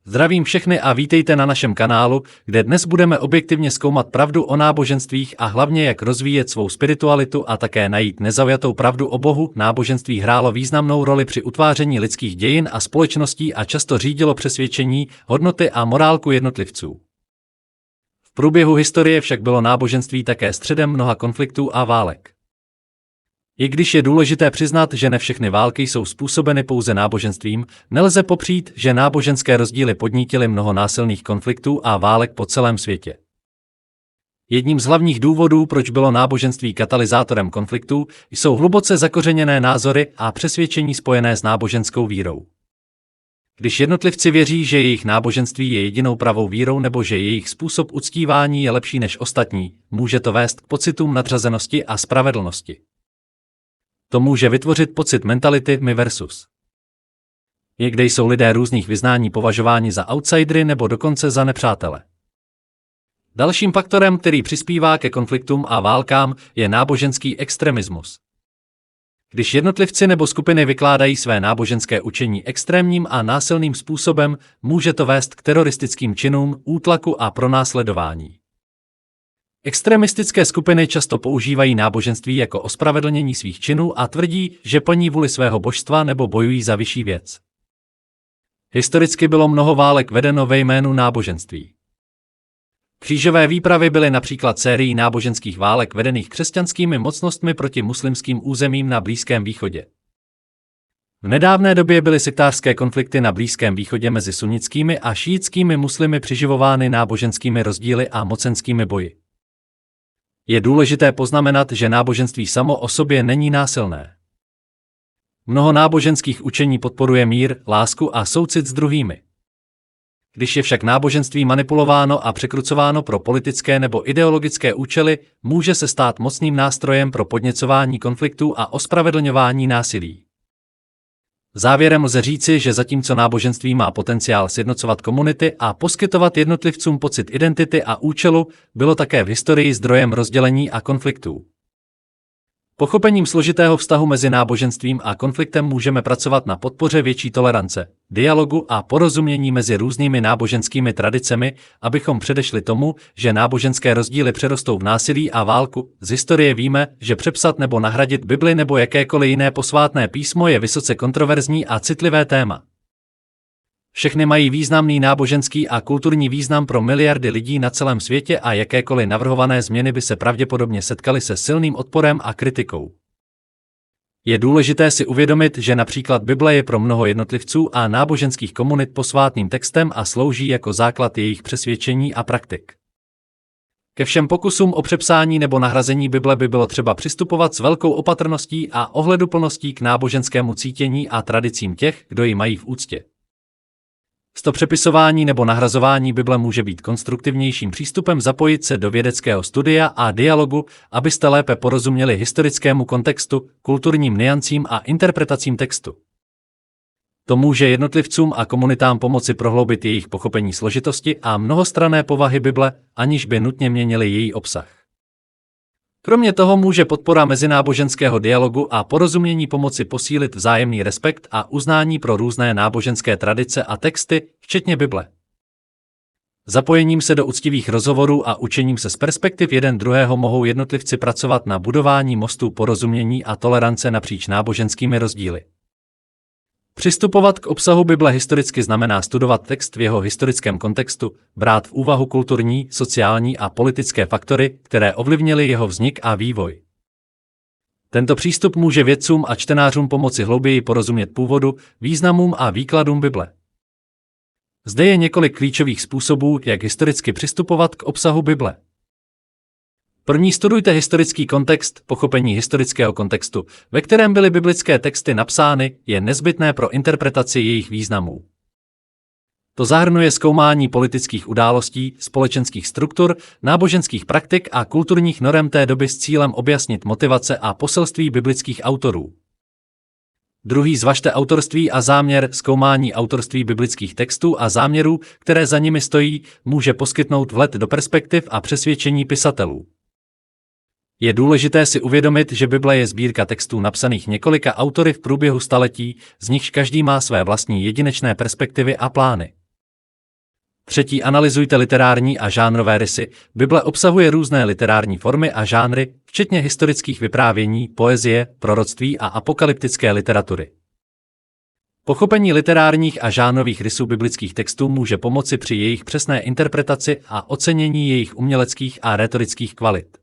Zdravím všechny a vítejte na našem kanálu, kde dnes budeme objektivně zkoumat pravdu o náboženstvích a hlavně jak rozvíjet svou spiritualitu a také najít nezaujatou pravdu o Bohu. Náboženství hrálo významnou roli při utváření lidských dějin a společností a často řídilo přesvědčení, hodnoty a morálku jednotlivců. V průběhu historie však bylo náboženství také středem mnoha konfliktů a válek. I když je důležité přiznat, že ne všechny války jsou způsobeny pouze náboženstvím, nelze popřít, že náboženské rozdíly podnítily mnoho násilných konfliktů a válek po celém světě. Jedním z hlavních důvodů, proč bylo náboženství katalyzátorem konfliktů, jsou hluboce zakořeněné názory a přesvědčení spojené s náboženskou vírou. Když jednotlivci věří, že jejich náboženství je jedinou pravou vírou nebo že jejich způsob uctívání je lepší než ostatní, může to vést k pocitům nadřazenosti a spravedlnosti. To může vytvořit pocit mentality my versus. Někde jsou lidé různých vyznání považováni za outsidery nebo dokonce za nepřátele. Dalším faktorem, který přispívá ke konfliktům a válkám, je náboženský extremismus. Když jednotlivci nebo skupiny vykládají své náboženské učení extrémním a násilným způsobem, může to vést k teroristickým činům, útlaku a pronásledování. Extremistické skupiny často používají náboženství jako ospravedlnění svých činů a tvrdí, že plní vůli svého božstva nebo bojují za vyšší věc. Historicky bylo mnoho válek vedeno ve jménu náboženství. Křížové výpravy byly například sérií náboženských válek vedených křesťanskými mocnostmi proti muslimským územím na Blízkém východě. V nedávné době byly sektářské konflikty na Blízkém východě mezi sunnickými a šíitskými muslimy přiživovány náboženskými rozdíly a mocenskými boji. Je důležité poznamenat, že náboženství samo o sobě není násilné. Mnoho náboženských učení podporuje mír, lásku a soucit s druhými. Když je však náboženství manipulováno a překrucováno pro politické nebo ideologické účely, může se stát mocným nástrojem pro podněcování konfliktů a ospravedlňování násilí. Závěrem lze říci, že zatímco náboženství má potenciál sjednocovat komunity a poskytovat jednotlivcům pocit identity a účelu, bylo také v historii zdrojem rozdělení a konfliktů. Pochopením složitého vztahu mezi náboženstvím a konfliktem můžeme pracovat na podpoře větší tolerance, dialogu a porozumění mezi různými náboženskými tradicemi, abychom předešli tomu, že náboženské rozdíly přerostou v násilí a válku. Z historie víme, že přepsat nebo nahradit Bibli nebo jakékoliv jiné posvátné písmo je vysoce kontroverzní a citlivé téma. Všechny mají významný náboženský a kulturní význam pro miliardy lidí na celém světě a jakékoliv navrhované změny by se pravděpodobně setkaly se silným odporem a kritikou. Je důležité si uvědomit, že například Bible je pro mnoho jednotlivců a náboženských komunit posvátným textem a slouží jako základ jejich přesvědčení a praktik. Ke všem pokusům o přepsání nebo nahrazení Bible by bylo třeba přistupovat s velkou opatrností a ohleduplností k náboženskému cítění a tradicím těch, kdo ji mají v úctě. Přepisování nebo nahrazování Bible může být konstruktivnějším přístupem zapojit se do vědeckého studia a dialogu, abyste lépe porozuměli historickému kontextu, kulturním nuancím a interpretacím textu. To může jednotlivcům a komunitám pomoci prohloubit jejich pochopení složitosti a mnohostranné povahy Bible, aniž by nutně měnili její obsah. Kromě toho může podpora mezináboženského dialogu a porozumění pomoci posílit vzájemný respekt a uznání pro různé náboženské tradice a texty, včetně Bible. Zapojením se do uctivých rozhovorů a učením se z perspektiv jeden druhého mohou jednotlivci pracovat na budování mostů porozumění a tolerance napříč náboženskými rozdíly. Přistupovat k obsahu Bible historicky znamená studovat text v jeho historickém kontextu, brát v úvahu kulturní, sociální a politické faktory, které ovlivnily jeho vznik a vývoj. Tento přístup může vědcům a čtenářům pomoci hlouběji porozumět původu, významům a výkladům Bible. Zde je několik klíčových způsobů, jak historicky přistupovat k obsahu Bible. První, studujte historický kontext. Pochopení historického kontextu, ve kterém byly biblické texty napsány, je nezbytné pro interpretaci jejich významů. To zahrnuje zkoumání politických událostí, společenských struktur, náboženských praktik a kulturních norem té doby s cílem objasnit motivace a poselství biblických autorů. Druhý, zvažte autorství a záměr. Zkoumání autorství biblických textů a záměrů, které za nimi stojí, může poskytnout vhled do perspektiv a přesvědčení pisatelů. Je důležité si uvědomit, že Bible je sbírka textů napsaných několika autory v průběhu staletí, z nichž každý má své vlastní jedinečné perspektivy a plány. Třetí, analyzujte literární a žánrové rysy. Bible obsahuje různé literární formy a žánry, včetně historických vyprávění, poezie, proroctví a apokalyptické literatury. Pochopení literárních a žánrových rysů biblických textů může pomoci při jejich přesné interpretaci a ocenění jejich uměleckých a rétorických kvalit.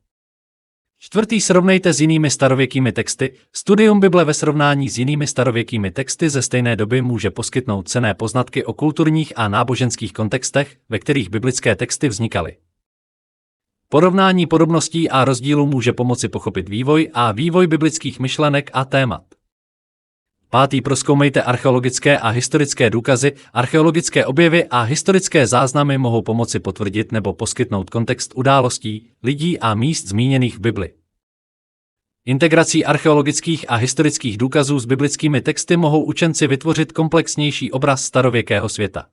Čtvrtý, srovnejte s jinými starověkými texty. Studium Bible ve srovnání s jinými starověkými texty ze stejné doby může poskytnout cenné poznatky o kulturních a náboženských kontextech, ve kterých biblické texty vznikaly. Porovnání podobností a rozdílů může pomoci pochopit vývoj biblických myšlenek a témat. Pátý, prozkoumejte archeologické a historické důkazy. Archeologické objevy a historické záznamy mohou pomoci potvrdit nebo poskytnout kontext událostí, lidí a míst zmíněných v Bibli. Integrací archeologických a historických důkazů s biblickými texty mohou učenci vytvořit komplexnější obraz starověkého světa.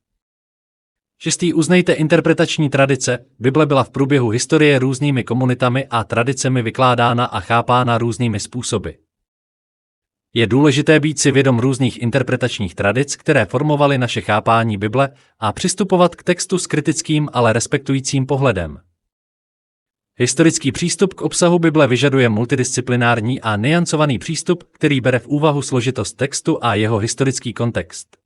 Šestý, uznejte interpretační tradice. Bible byla v průběhu historie různými komunitami a tradicemi vykládána a chápána různými způsoby. Je důležité být si vědom různých interpretačních tradic, které formovaly naše chápání Bible, a přistupovat k textu s kritickým, ale respektujícím pohledem. Historický přístup k obsahu Bible vyžaduje multidisciplinární a nuancovaný přístup, který bere v úvahu složitost textu a jeho historický kontext.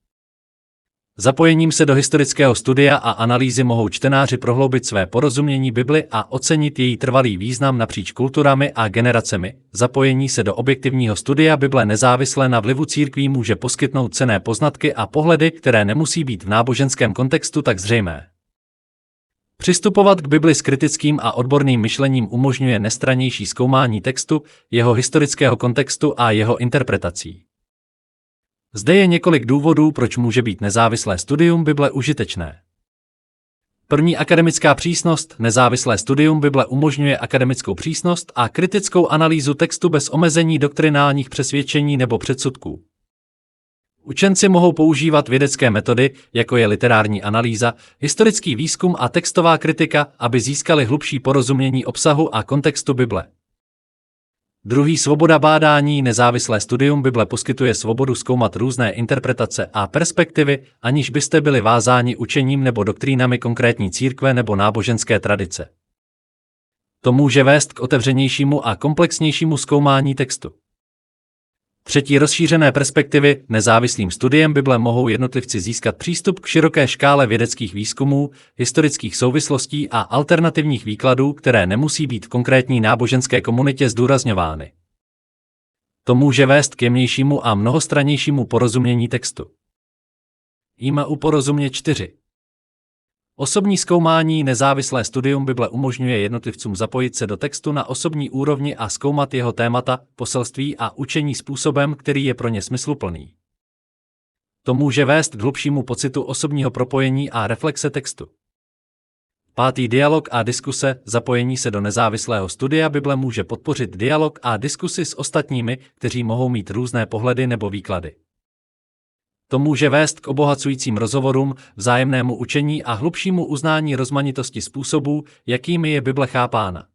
Zapojením se do historického studia a analýzy mohou čtenáři prohloubit své porozumění Bibli a ocenit její trvalý význam napříč kulturami a generacemi. Zapojení se do objektivního studia Bible nezávisle na vlivu církví může poskytnout cenné poznatky a pohledy, které nemusí být v náboženském kontextu tak zřejmé. Přistupovat k Bibli s kritickým a odborným myšlením umožňuje nestrannější zkoumání textu, jeho historického kontextu a jeho interpretací. Zde je několik důvodů, proč může být nezávislé studium Bible užitečné. První, akademická přísnost. Nezávislé studium Bible umožňuje akademickou přísnost a kritickou analýzu textu bez omezení doktrinálních přesvědčení nebo předsudků. Učenci mohou používat vědecké metody, jako je literární analýza, historický výzkum a textová kritika, aby získali hlubší porozumění obsahu a kontextu Bible. Druhý, svoboda bádání. Nezávislé studium Bible poskytuje svobodu zkoumat různé interpretace a perspektivy, aniž byste byli vázáni učením nebo doktrínami konkrétní církve nebo náboženské tradice. To může vést k otevřenějšímu a komplexnějšímu zkoumání textu. Třetí, rozšířené perspektivy. Nezávislým studiem Bible mohou jednotlivci získat přístup k široké škále vědeckých výzkumů, historických souvislostí a alternativních výkladů, které nemusí být v konkrétní náboženské komunitě zdůrazňovány. To může vést k jemnějšímu a mnohostrannějšímu porozumění textu. U porozumě 4. Osobní zkoumání. Nezávislé studium Bible umožňuje jednotlivcům zapojit se do textu na osobní úrovni a zkoumat jeho témata, poselství a učení způsobem, který je pro ně smysluplný. To může vést k hlubšímu pocitu osobního propojení a reflexe textu. Pátý, dialog a diskuse. Zapojení se do nezávislého studia Bible může podpořit dialog a diskusi s ostatními, kteří mohou mít různé pohledy nebo výklady. To může vést k obohacujícím rozhovorům, vzájemnému učení a hlubšímu uznání rozmanitosti způsobů, jakými je Bible chápána.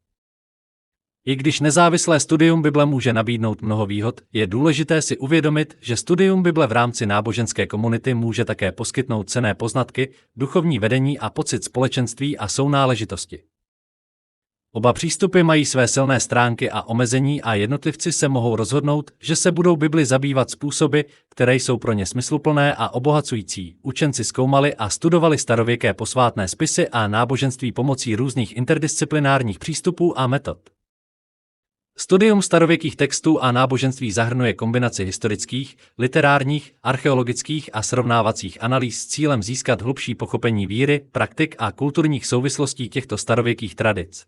I když nezávislé studium Bible může nabídnout mnoho výhod, je důležité si uvědomit, že studium Bible v rámci náboženské komunity může také poskytnout cenné poznatky, duchovní vedení a pocit společenství a sounáležitosti. Oba přístupy mají své silné stránky a omezení a jednotlivci se mohou rozhodnout, že se budou Bibli zabývat způsoby, které jsou pro ně smysluplné a obohacující. Učenci zkoumali a studovali starověké posvátné spisy a náboženství pomocí různých interdisciplinárních přístupů a metod. Studium starověkých textů a náboženství zahrnuje kombinaci historických, literárních, archeologických a srovnávacích analýz s cílem získat hlubší pochopení víry, praktik a kulturních souvislostí těchto starověkých tradic.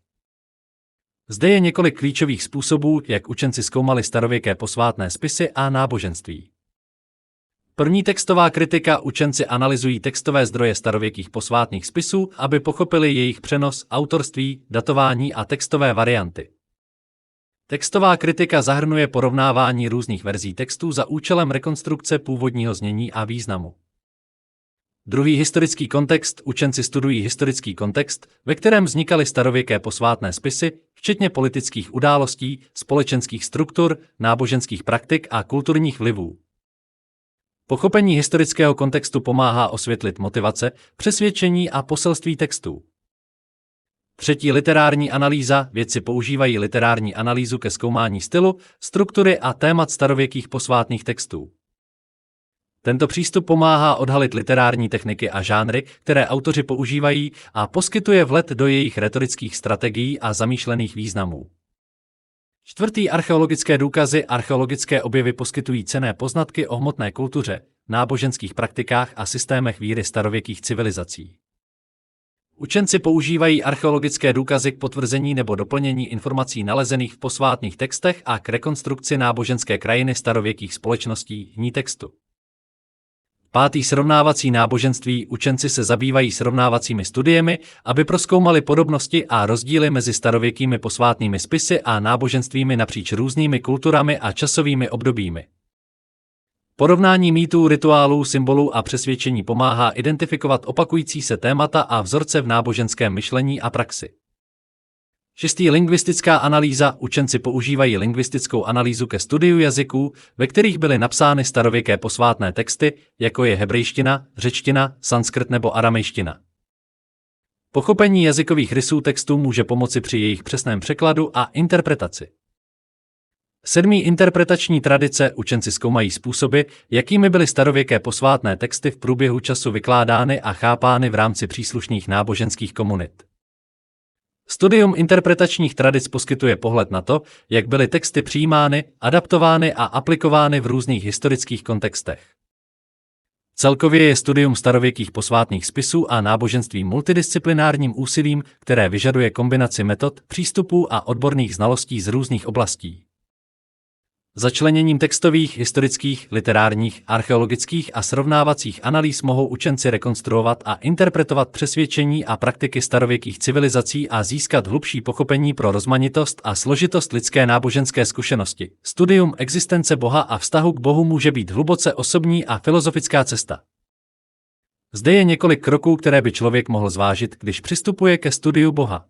Zde je několik klíčových způsobů, jak učenci zkoumali starověké posvátné spisy a náboženství. První, textová kritika. Učenci analyzují textové zdroje starověkých posvátných spisů, aby pochopili jejich přenos, autorství, datování a textové varianty. Textová kritika zahrnuje porovnávání různých verzí textů za účelem rekonstrukce původního znění a významu. Druhý, historický kontext. Učenci studují historický kontext, ve kterém vznikaly starověké posvátné spisy, včetně politických událostí, společenských struktur, náboženských praktik a kulturních vlivů. Pochopení historického kontextu pomáhá osvětlit motivace, přesvědčení a poselství textů. Třetí, literární analýza. Vědci používají literární analýzu ke zkoumání stylu, struktury a témat starověkých posvátných textů. Tento přístup pomáhá odhalit literární techniky a žánry, které autoři používají, a poskytuje vhled do jejich rétorických strategií a zamýšlených významů. Čtvrtý, archeologické důkazy. Archeologické objevy poskytují cenné poznatky o hmotné kultuře, náboženských praktikách a systémech víry starověkých civilizací. Učenci používají archeologické důkazy k potvrzení nebo doplnění informací nalezených v posvátných textech a k rekonstrukci náboženské krajiny starověkých společností ní textu. Pátý, srovnávací náboženství. Učenci se zabývají srovnávacími studiemi, aby prozkoumali podobnosti a rozdíly mezi starověkými posvátnými spisy a náboženstvími napříč různými kulturami a časovými obdobími. Porovnání mýtů, rituálů, symbolů a přesvědčení pomáhá identifikovat opakující se témata a vzorce v náboženském myšlení a praxi. Šestý, lingvistická analýza. Učenci používají lingvistickou analýzu ke studiu jazyků, ve kterých byly napsány starověké posvátné texty, jako je hebrejština, řečtina, sanskrt nebo aramejština. Pochopení jazykových rysů textů může pomoci při jejich přesném překladu a interpretaci. Sedmý, interpretační tradice. Učenci zkoumají způsoby, jakými byly starověké posvátné texty v průběhu času vykládány a chápány v rámci příslušných náboženských komunit. Studium interpretačních tradic poskytuje pohled na to, jak byly texty přijímány, adaptovány a aplikovány v různých historických kontextech. Celkově je studium starověkých posvátných spisů a náboženství multidisciplinárním úsilím, které vyžaduje kombinaci metod, přístupů a odborných znalostí z různých oblastí. Začleněním textových, historických, literárních, archeologických a srovnávacích analýz mohou učenci rekonstruovat a interpretovat přesvědčení a praktiky starověkých civilizací a získat hlubší pochopení pro rozmanitost a složitost lidské náboženské zkušenosti. Studium existence Boha a vztahu k Bohu může být hluboce osobní a filozofická cesta. Zde je několik kroků, které by člověk mohl zvážit, když přistupuje ke studiu Boha.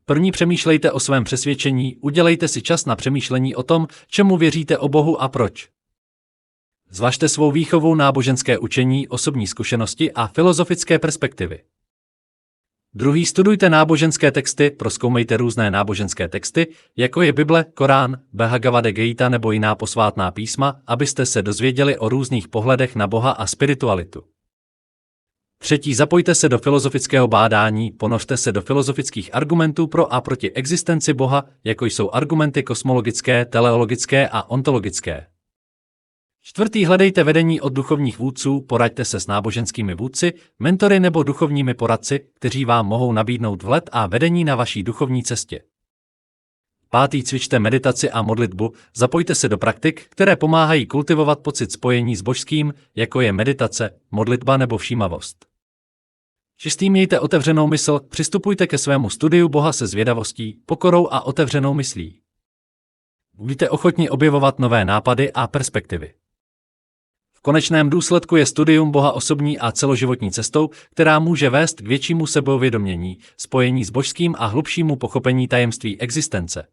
První, přemýšlejte o svém přesvědčení, udělejte si čas na přemýšlení o tom, čemu věříte o Bohu a proč. Zvažte svou výchovu, náboženské učení, osobní zkušenosti a filozofické perspektivy. Druhý, studujte náboženské texty, prozkoumejte různé náboženské texty, jako je Bible, Korán, Bhagavad Gita nebo jiná posvátná písma, abyste se dozvěděli o různých pohledech na Boha a spiritualitu. Třetí, zapojte se do filozofického bádání, ponořte se do filozofických argumentů pro a proti existenci Boha, jako jsou argumenty kosmologické, teleologické a ontologické. Čtvrtý, hledejte vedení od duchovních vůdců, poraďte se s náboženskými vůdci, mentory nebo duchovními poradci, kteří vám mohou nabídnout vhled a vedení na vaší duchovní cestě. Pátý, cvičte meditaci a modlitbu, zapojte se do praktik, které pomáhají kultivovat pocit spojení s božským, jako je meditace, modlitba nebo všímavost. Šestý, mějte otevřenou mysl, přistupujte ke svému studiu Boha se zvědavostí, pokorou a otevřenou myslí. Buďte ochotni objevovat nové nápady a perspektivy. V konečném důsledku je studium Boha osobní a celoživotní cestou, která může vést k většímu sebeuvědomění, spojení s božským a hlubšímu pochopení tajemství existence.